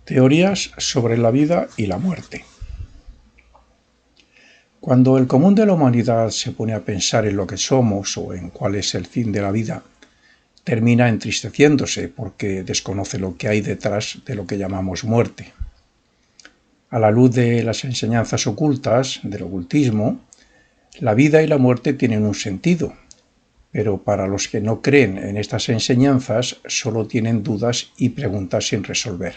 Teorías sobre la vida y la muerte. Cuando el común de la humanidad se pone a pensar en lo que somos o en cuál es el fin de la vida, termina entristeciéndose porque desconoce lo que hay detrás de lo que llamamos muerte. A la luz de las enseñanzas ocultas, del ocultismo, la vida y la muerte tienen un sentido, pero para los que no creen en estas enseñanzas solo tienen dudas y preguntas sin resolver.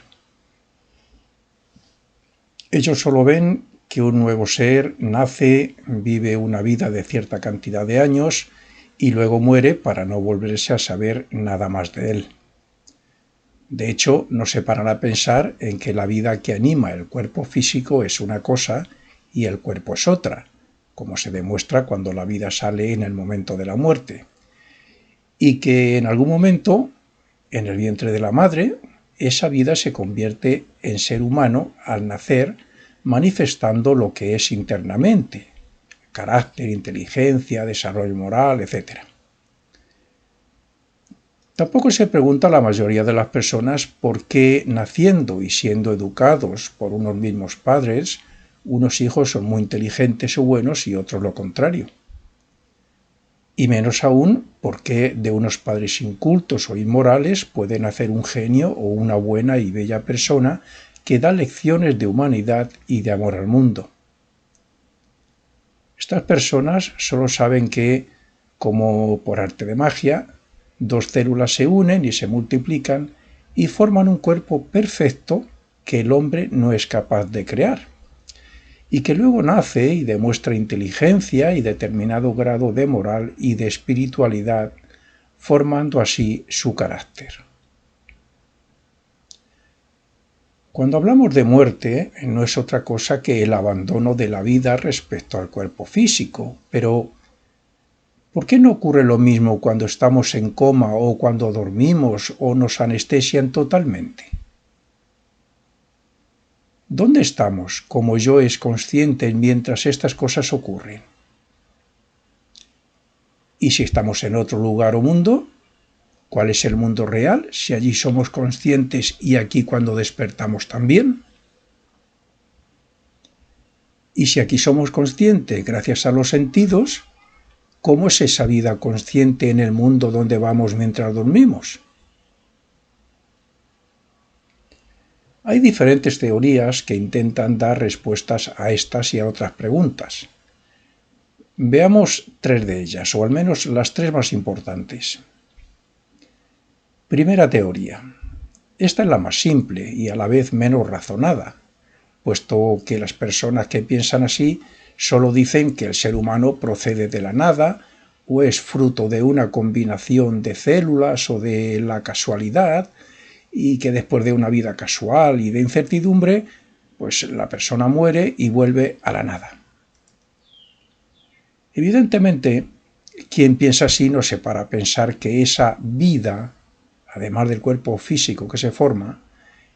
Ellos solo ven que un nuevo ser nace, vive una vida de cierta cantidad de años y luego muere para no volverse a saber nada más de él. De hecho, no se paran a pensar en que la vida que anima el cuerpo físico es una cosa y el cuerpo es otra, como se demuestra cuando la vida sale en el momento de la muerte, y que en algún momento, en el vientre de la madre, esa vida se convierte en ser humano al nacer, manifestando lo que es internamente: carácter, inteligencia, desarrollo moral, etc. Tampoco se pregunta la mayoría de las personas por qué, naciendo y siendo educados por unos mismos padres, unos hijos son muy inteligentes o buenos y otros lo contrario. Y menos aún por qué de unos padres incultos o inmorales puede nacer un genio o una buena y bella persona que da lecciones de humanidad y de amor al mundo. Estas personas solo saben que, como por arte de magia, dos células se unen y se multiplican y forman un cuerpo perfecto que el hombre no es capaz de crear, y que luego nace y demuestra inteligencia y determinado grado de moral y de espiritualidad, formando así su carácter. Cuando hablamos de muerte, no es otra cosa que el abandono de la vida respecto al cuerpo físico, pero ¿por qué no ocurre lo mismo cuando estamos en coma o cuando dormimos o nos anestesian totalmente? ¿Dónde estamos como yo es consciente mientras estas cosas ocurren? ¿Y si estamos en otro lugar o mundo? ¿Cuál es el mundo real si allí somos conscientes y aquí cuando despertamos también? Y si aquí somos conscientes gracias a los sentidos, ¿cómo es esa vida consciente en el mundo donde vamos mientras dormimos? Hay diferentes teorías que intentan dar respuestas a estas y a otras preguntas. Veamos tres de ellas, o al menos las tres más importantes. Primera teoría. Esta es la más simple y a la vez menos razonada, puesto que las personas que piensan así solo dicen que el ser humano procede de la nada o es fruto de una combinación de células o de la casualidad, y que después de una vida casual y de incertidumbre, pues la persona muere y vuelve a la nada. Evidentemente, quien piensa así no se para a pensar que esa vida, además del cuerpo físico que se forma,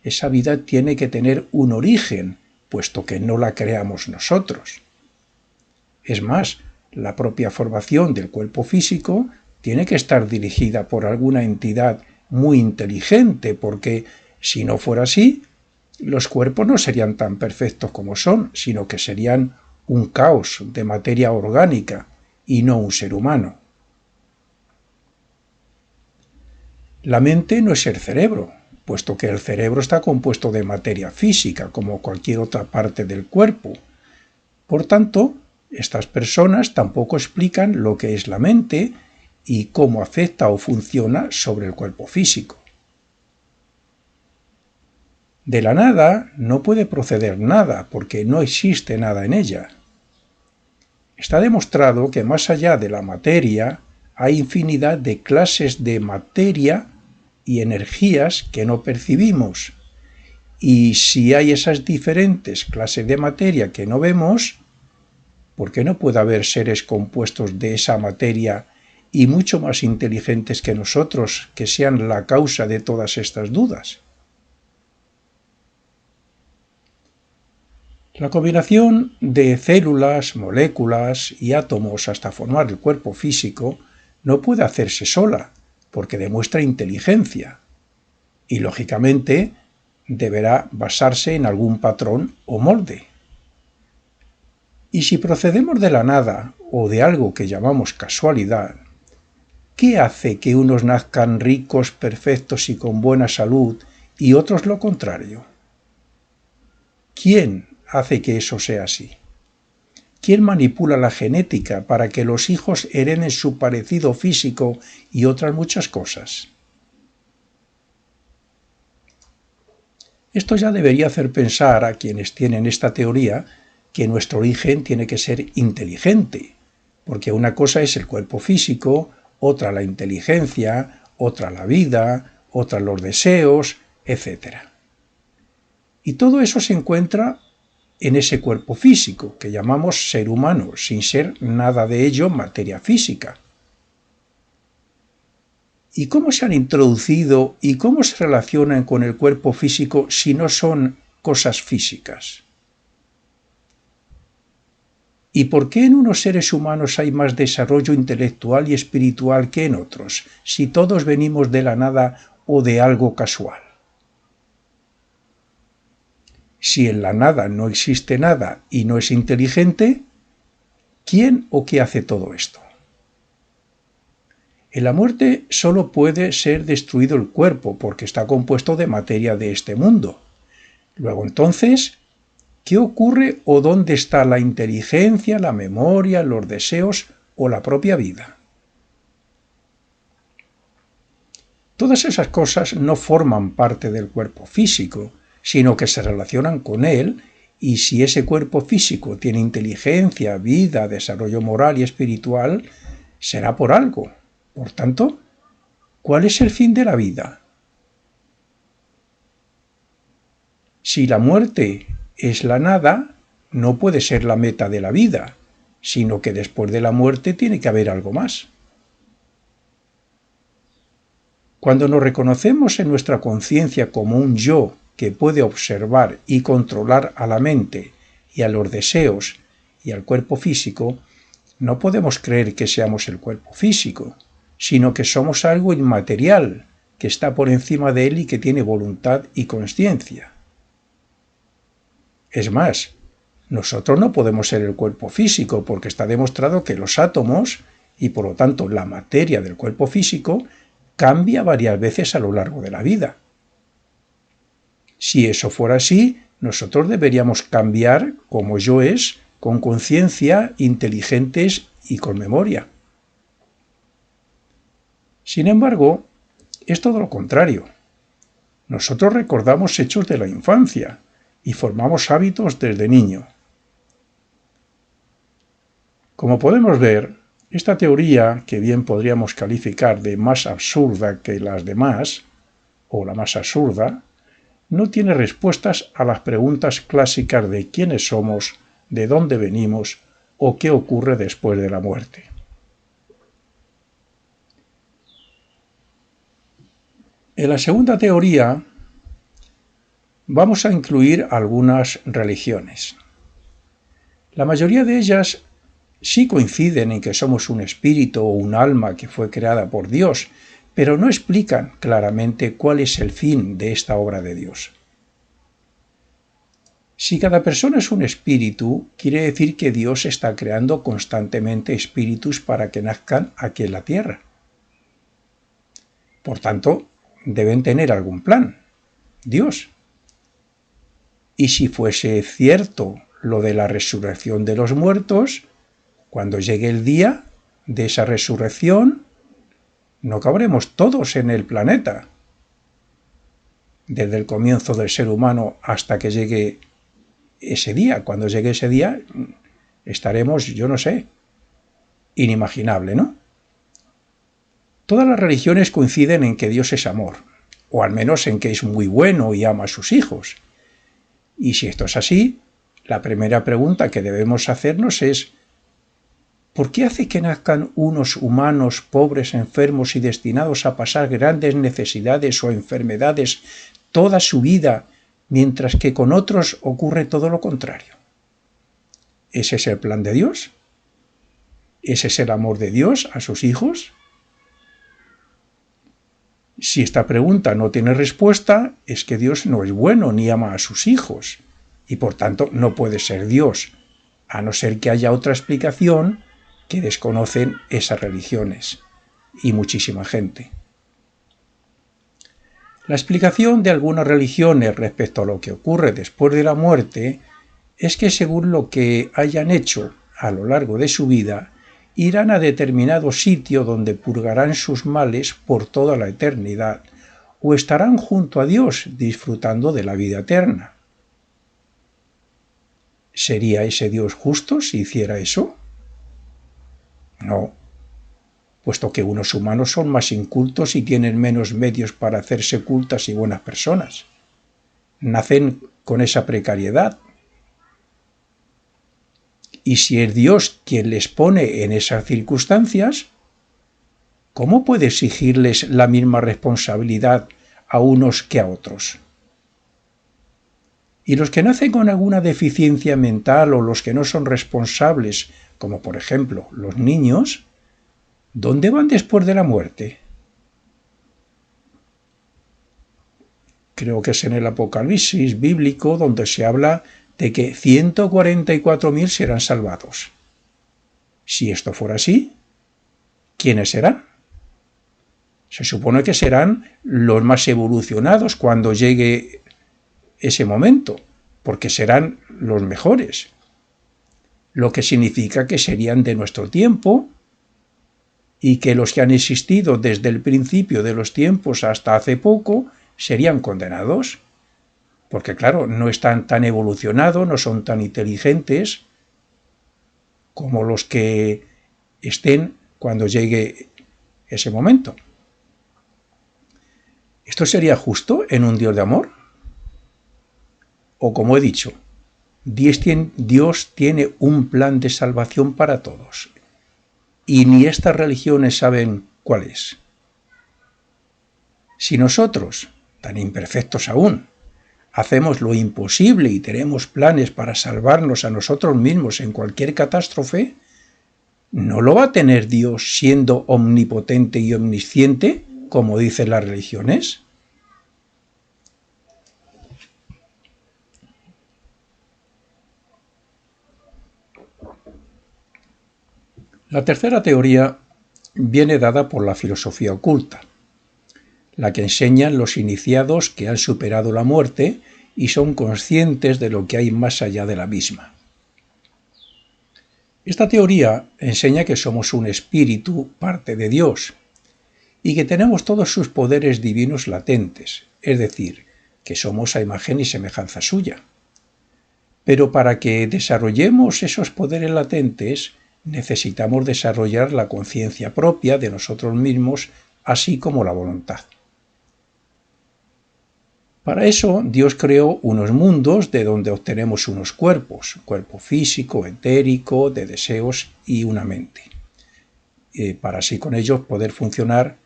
esa vida tiene que tener un origen, puesto que no la creamos nosotros. Es más, la propia formación del cuerpo físico tiene que estar dirigida por alguna entidad muy inteligente, porque si no fuera así, los cuerpos no serían tan perfectos como son, sino que serían un caos de materia orgánica y no un ser humano. La mente no es el cerebro, puesto que el cerebro está compuesto de materia física, como cualquier otra parte del cuerpo. Por tanto, estas personas tampoco explican lo que es la mente y cómo afecta o funciona sobre el cuerpo físico. De la nada no puede proceder nada, porque no existe nada en ella. Está demostrado que más allá de la materia hay infinidad de clases de materia y energías que no percibimos, y si hay esas diferentes clases de materia que no vemos, ¿por qué no puede haber seres compuestos de esa materia y mucho más inteligentes que nosotros que sean la causa de todas estas dudas? La combinación de células, moléculas y átomos hasta formar el cuerpo físico no puede hacerse sola, porque demuestra inteligencia. Y lógicamente, deberá basarse en algún patrón o molde. Y si procedemos de la nada o de algo que llamamos casualidad, ¿qué hace que unos nazcan ricos, perfectos y con buena salud y otros lo contrario? ¿Quién hace que eso sea así? ¿Quién manipula la genética para que los hijos hereden su parecido físico y otras muchas cosas? Esto ya debería hacer pensar a quienes tienen esta teoría que nuestro origen tiene que ser inteligente, porque una cosa es el cuerpo físico, otra la inteligencia, otra la vida, otra los deseos, etc. Y todo eso se encuentra en ese cuerpo físico, que llamamos ser humano, sin ser nada de ello materia física. ¿Y cómo se han introducido y cómo se relacionan con el cuerpo físico si no son cosas físicas? ¿Y por qué en unos seres humanos hay más desarrollo intelectual y espiritual que en otros, si todos venimos de la nada o de algo casual? Si en la nada no existe nada y no es inteligente, ¿quién o qué hace todo esto? En la muerte solo puede ser destruido el cuerpo porque está compuesto de materia de este mundo. Luego entonces, ¿qué ocurre o dónde está la inteligencia, la memoria, los deseos o la propia vida? Todas esas cosas no forman parte del cuerpo físico, sino que se relacionan con él, y si ese cuerpo físico tiene inteligencia, vida, desarrollo moral y espiritual, será por algo. Por tanto, ¿cuál es el fin de la vida? Si la muerte es la nada, no puede ser la meta de la vida, sino que después de la muerte tiene que haber algo más. Cuando nos reconocemos en nuestra conciencia como un yo que puede observar y controlar a la mente y a los deseos y al cuerpo físico, no podemos creer que seamos el cuerpo físico, sino que somos algo inmaterial, que está por encima de él y que tiene voluntad y consciencia. Es más, nosotros no podemos ser el cuerpo físico porque está demostrado que los átomos, y por lo tanto la materia del cuerpo físico, cambia varias veces a lo largo de la vida. Si eso fuera así, nosotros deberíamos cambiar como yoes, con conciencia, inteligentes y con memoria. Sin embargo, es todo lo contrario. Nosotros recordamos hechos de la infancia y formamos hábitos desde niño. Como podemos ver, esta teoría, que bien podríamos calificar de más absurda que las demás, o la más absurda, no tiene respuestas a las preguntas clásicas de quiénes somos, de dónde venimos o qué ocurre después de la muerte. En la segunda teoría vamos a incluir algunas religiones. La mayoría de ellas sí coinciden en que somos un espíritu o un alma que fue creada por Dios, pero no explican claramente cuál es el fin de esta obra de Dios. Si cada persona es un espíritu, quiere decir que Dios está creando constantemente espíritus para que nazcan aquí en la tierra. Por tanto, deben tener algún plan, Dios. Y si fuese cierto lo de la resurrección de los muertos, cuando llegue el día de esa resurrección, no cabremos todos en el planeta. Desde el comienzo del ser humano hasta que llegue ese día. Cuando llegue ese día, estaremos, yo no sé, inimaginable, ¿no? Todas las religiones coinciden en que Dios es amor, o al menos en que es muy bueno y ama a sus hijos. Y si esto es así, la primera pregunta que debemos hacernos es: ¿por qué hace que nazcan unos humanos pobres, enfermos y destinados a pasar grandes necesidades o enfermedades toda su vida, mientras que con otros ocurre todo lo contrario? ¿Ese es el plan de Dios? ¿Ese es el amor de Dios a sus hijos? Si esta pregunta no tiene respuesta, es que Dios no es bueno ni ama a sus hijos, y por tanto no puede ser Dios, a no ser que haya otra explicación que desconocen esas religiones y muchísima gente. La explicación de algunas religiones respecto a lo que ocurre después de la muerte es que según lo que hayan hecho a lo largo de su vida, irán a determinado sitio donde purgarán sus males por toda la eternidad, o estarán junto a Dios disfrutando de la vida eterna. ¿Sería ese Dios justo si hiciera eso? No, puesto que unos humanos son más incultos y tienen menos medios para hacerse cultas y buenas personas. Nacen con esa precariedad. Y si es Dios quien les pone en esas circunstancias, ¿cómo puede exigirles la misma responsabilidad a unos que a otros? Y los que nacen con alguna deficiencia mental o los que no son responsables, como por ejemplo los niños, ¿dónde van después de la muerte? Creo que es en el Apocalipsis bíblico donde se habla de que 144.000 serán salvados. Si esto fuera así, ¿quiénes serán? Se supone que serán los más evolucionados cuando llegue ese momento, porque serán los mejores. Lo que significa que serían de nuestro tiempo y que los que han existido desde el principio de los tiempos hasta hace poco serían condenados, porque claro, no están tan evolucionados, no son tan inteligentes como los que estén cuando llegue ese momento. ¿Esto sería justo en un Dios de amor? O como he dicho, Dios tiene un plan de salvación para todos, y ni estas religiones saben cuál es. Si nosotros, tan imperfectos aún, hacemos lo imposible y tenemos planes para salvarnos a nosotros mismos en cualquier catástrofe, ¿no lo va a tener Dios siendo omnipotente y omnisciente, como dicen las religiones? La tercera teoría viene dada por la filosofía oculta, la que enseñan los iniciados que han superado la muerte y son conscientes de lo que hay más allá de la misma. Esta teoría enseña que somos un espíritu, parte de Dios, y que tenemos todos sus poderes divinos latentes, es decir, que somos a imagen y semejanza suya. Pero para que desarrollemos esos poderes latentes, necesitamos desarrollar la conciencia propia de nosotros mismos, así como la voluntad. Para eso, Dios creó unos mundos de donde obtenemos unos cuerpos, cuerpo físico, etérico, de deseos y una mente, para así con ellos poder funcionar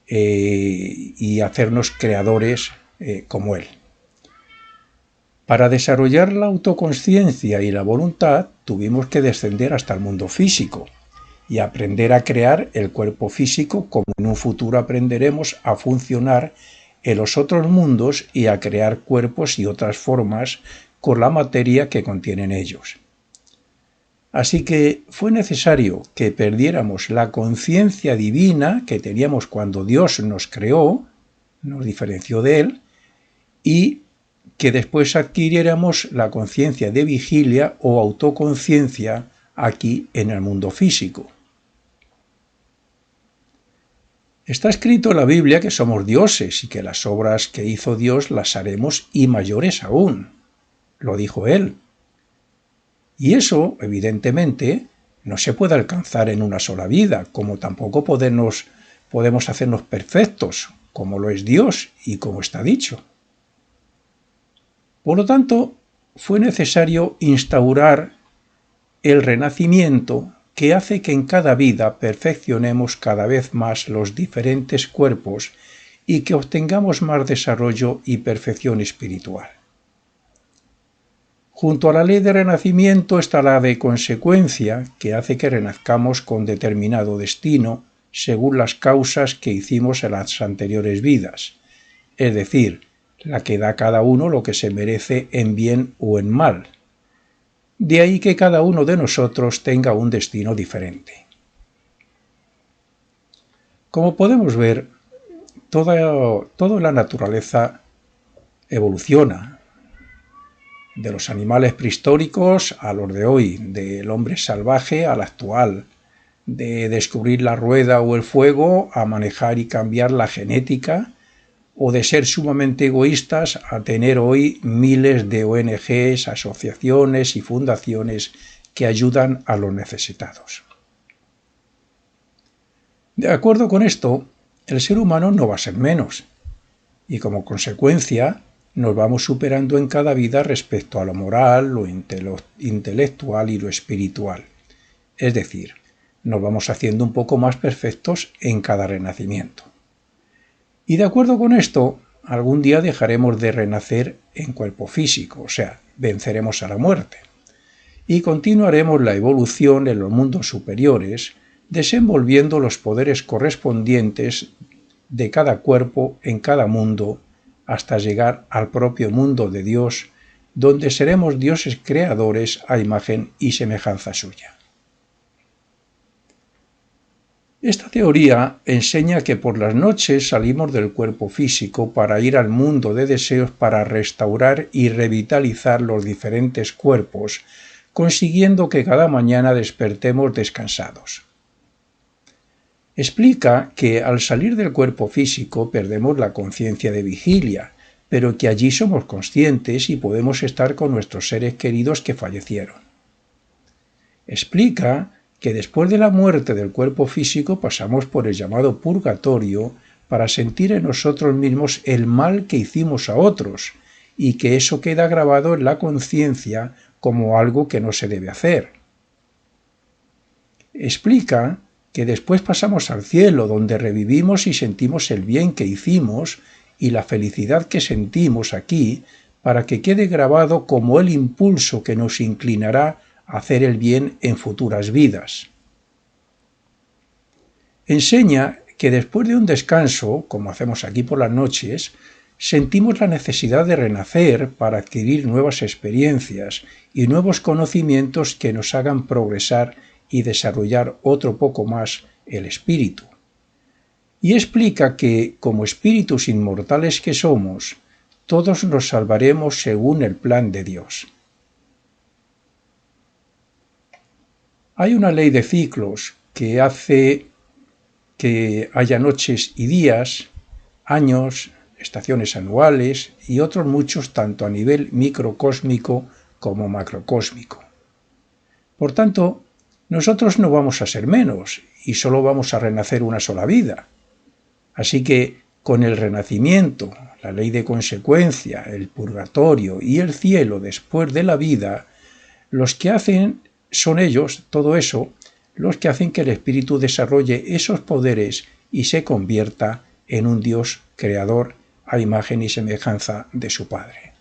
y hacernos creadores como Él. Para desarrollar la autoconsciencia y la voluntad, tuvimos que descender hasta el mundo físico y aprender a crear el cuerpo físico, como en un futuro aprenderemos a funcionar en los otros mundos y a crear cuerpos y otras formas con la materia que contienen ellos. Así que fue necesario que perdiéramos la conciencia divina que teníamos cuando Dios nos creó, nos diferenció de Él, y que después adquiriéramos la conciencia de vigilia o autoconciencia aquí en el mundo físico. Está escrito en la Biblia que somos dioses y que las obras que hizo Dios las haremos y mayores aún. Lo dijo Él. Y eso, evidentemente, no se puede alcanzar en una sola vida, como tampoco podemos hacernos perfectos, como lo es Dios y como está dicho. Por lo tanto, fue necesario instaurar el renacimiento que hace que en cada vida perfeccionemos cada vez más los diferentes cuerpos y que obtengamos más desarrollo y perfección espiritual. Junto a la ley de renacimiento está la de consecuencia, que hace que renazcamos con determinado destino según las causas que hicimos en las anteriores vidas, es decir, la que da a cada uno lo que se merece en bien o en mal. De ahí que cada uno de nosotros tenga un destino diferente. Como podemos ver, toda la naturaleza evoluciona, de los animales prehistóricos a los de hoy, del hombre salvaje al actual, de descubrir la rueda o el fuego a manejar y cambiar la genética, o de ser sumamente egoístas a tener hoy miles de ONGs, asociaciones y fundaciones que ayudan a los necesitados. De acuerdo con esto, el ser humano no va a ser menos, y como consecuencia nos vamos superando en cada vida respecto a lo moral, lo intelectual y lo espiritual. Es decir, nos vamos haciendo un poco más perfectos en cada renacimiento. Y de acuerdo con esto, algún día dejaremos de renacer en cuerpo físico, o sea, venceremos a la muerte. Y continuaremos la evolución en los mundos superiores, desenvolviendo los poderes correspondientes de cada cuerpo en cada mundo, hasta llegar al propio mundo de Dios, donde seremos dioses creadores a imagen y semejanza suya. Esta teoría enseña que por las noches salimos del cuerpo físico para ir al mundo de deseos para restaurar y revitalizar los diferentes cuerpos, consiguiendo que cada mañana despertemos descansados. Explica que al salir del cuerpo físico perdemos la conciencia de vigilia, pero que allí somos conscientes y podemos estar con nuestros seres queridos que fallecieron. Explica que después de la muerte del cuerpo físico pasamos por el llamado purgatorio para sentir en nosotros mismos el mal que hicimos a otros, y que eso queda grabado en la conciencia como algo que no se debe hacer. Explica que después pasamos al cielo, donde revivimos y sentimos el bien que hicimos y la felicidad que sentimos aquí, para que quede grabado como el impulso que nos inclinará a hacer el bien en futuras vidas. Enseña que después de un descanso, como hacemos aquí por las noches, sentimos la necesidad de renacer para adquirir nuevas experiencias y nuevos conocimientos que nos hagan progresar y desarrollar otro poco más el espíritu. Y explica que, como espíritus inmortales que somos, todos nos salvaremos según el plan de Dios. Hay una ley de ciclos que hace que haya noches y días, años, estaciones anuales y otros muchos tanto a nivel microcósmico como macrocósmico. Por tanto, nosotros no vamos a ser menos y solo vamos a renacer una sola vida. Así que con el renacimiento, la ley de consecuencia, el purgatorio y el cielo después de la vida, los que hacen son ellos, todo eso, los que hacen que el espíritu desarrolle esos poderes y se convierta en un Dios creador a imagen y semejanza de su Padre.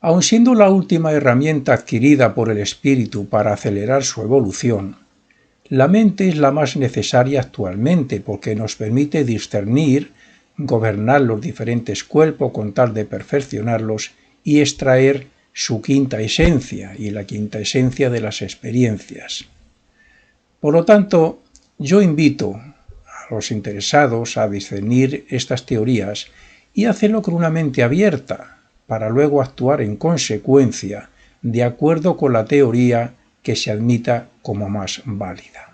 Aun siendo la última herramienta adquirida por el espíritu para acelerar su evolución, la mente es la más necesaria actualmente porque nos permite discernir, gobernar los diferentes cuerpos con tal de perfeccionarlos y extraer su quinta esencia y la quinta esencia de las experiencias. Por lo tanto, yo invito a los interesados a discernir estas teorías y hacerlo con una mente abierta para luego actuar en consecuencia de acuerdo con la teoría que se admita como más válida.